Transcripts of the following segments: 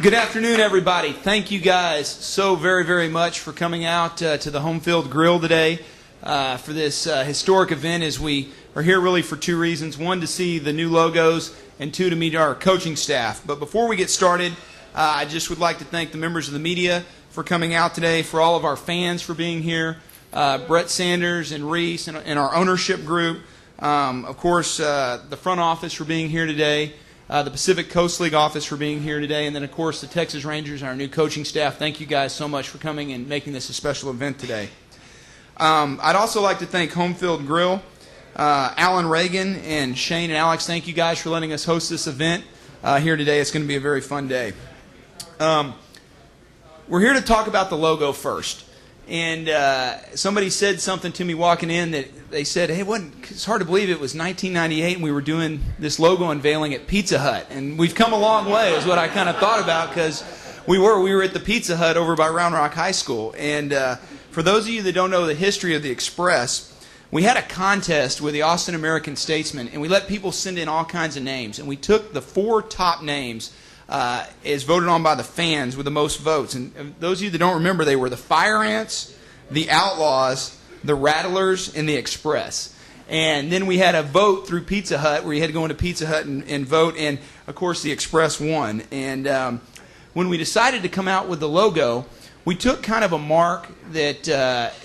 Good afternoon, everybody. Thank you guys so very, very much for coming out to the Home Field Grill today for this historic event, as we are here really for two reasons. One, to see the new logos, and two, to meet our coaching staff. But before we get started, I just would like to thank the members of the media for coming out today, for all of our fans for being here, Brett Sanders and Reese and our ownership group, of course, the front office for being here today, the Pacific Coast League office for being here today, and then, of course, the Texas Rangers and our new coaching staff. Thank you guys so much for coming and making this a special event today. I'd also like to thank Home Field Grill, Alan Reagan, and Shane and Alex. Thank you guys for letting us host this event here today. It's going to be a very fun day. We're here to talk about the logo first. And somebody said something to me walking in that they said, hey, it's hard to believe it was 1998 and we were doing this logo unveiling at Pizza Hut. And we've come a long way is what I kind of thought about, because we were at the Pizza Hut over by Round Rock High School. And for those of you that don't know the history of the Express, we had a contest with the Austin American-Statesman, and we let people send in all kinds of names. And we took the 4 top names as voted on by the fans with the most votes. And those of you that don't remember, they were the Fire Ants, the Outlaws, the Rattlers, and the Express. And then we had a vote through Pizza Hut where you had to go into Pizza Hut and vote, and of course the Express won. And when we decided to come out with the logo, we took kind of a mark that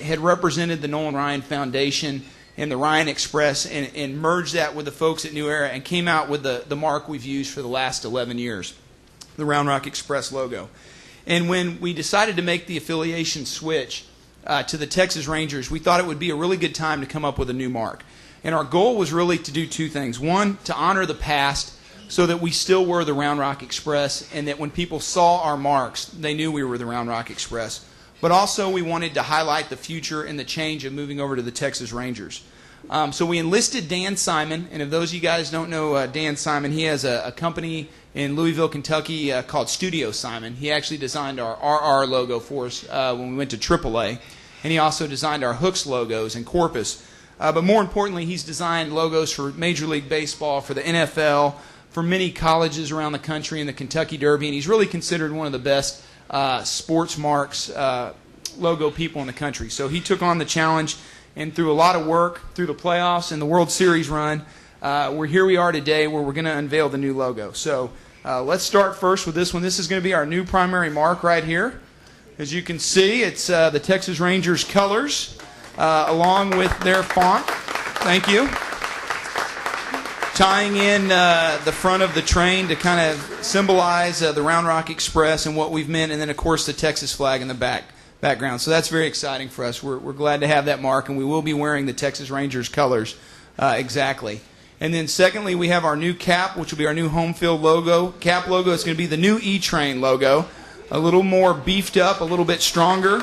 had represented the Nolan Ryan Foundation and the Ryan Express, and merged that with the folks at New Era, and came out with the mark we've used for the last 11 years, the Round Rock Express logo. And when we decided to make the affiliation switch to the Texas Rangers, we thought it would be a really good time to come up with a new mark. And our goal was really to do 2 things. One, to honor the past so that we still were the Round Rock Express, and that when people saw our marks, they knew we were the Round Rock Express. But also we wanted to highlight the future and the change of moving over to the Texas Rangers. So we enlisted Dan Simon, and if those of you guys don't know Dan Simon, he has a company in Louisville, Kentucky called Studio Simon. He actually designed our RR logo for us when we went to AAA, and he also designed our Hooks logos and Corpus. But more importantly, he's designed logos for Major League Baseball, for the NFL, for many colleges around the country, in the Kentucky Derby, and he's really considered one of the best sports marks logo people in the country. So he took on the challenge, and through a lot of work, through the playoffs and the World Series run, here we are today where we're going to unveil the new logo. So let's start first with this one. This is going to be our new primary mark right here. As you can see, it's the Texas Rangers colors along with their font. Thank you. Tying in the front of the train to kind of symbolize the Round Rock Express and what we've meant, and then, of course, the Texas flag in the background. So that's very exciting for us. We're glad to have that mark, and we will be wearing the Texas Rangers colors exactly. And then secondly, we have our new cap, which will be our new home field logo. Cap logo is going to be the new E-Train logo, a little more beefed up, a little bit stronger,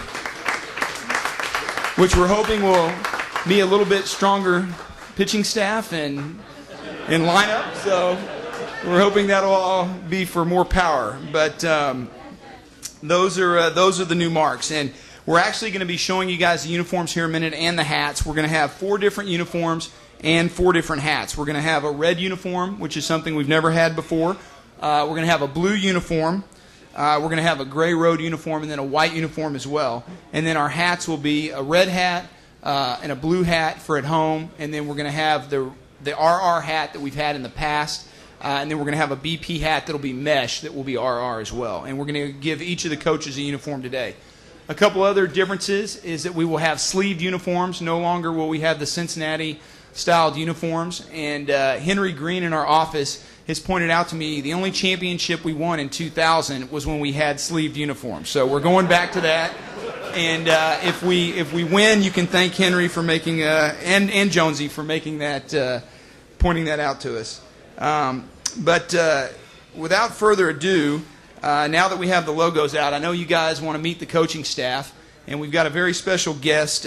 which we're hoping will be a little bit stronger pitching staff and lineup. So we're hoping that'll all be for more power. But those are the new marks. And we're actually going to be showing you guys the uniforms here in a minute, and the hats. We're going to have 4 different uniforms and 4 different hats. We're going to have a red uniform, which is something we've never had before. We're going to have a blue uniform. We're going to have a gray road uniform, and then a white uniform as well. And then our hats will be a red hat and a blue hat for at home. And then we're going to have the RR hat that we've had in the past. And then we're going to have a BP hat that will be mesh that will be RR as well. And we're going to give each of the coaches a uniform today. A couple other differences is that we will have sleeved uniforms. No longer will we have the Cincinnati-styled uniforms. And Henry Green in our office has pointed out to me the only championship we won in 2000 was when we had sleeved uniforms. So we're going back to that. And if we win, you can thank Henry for making and Jonesy for making that, pointing that out to us. But without further ado, now that we have the logos out, I know you guys want to meet the coaching staff, and we've got a very special guest.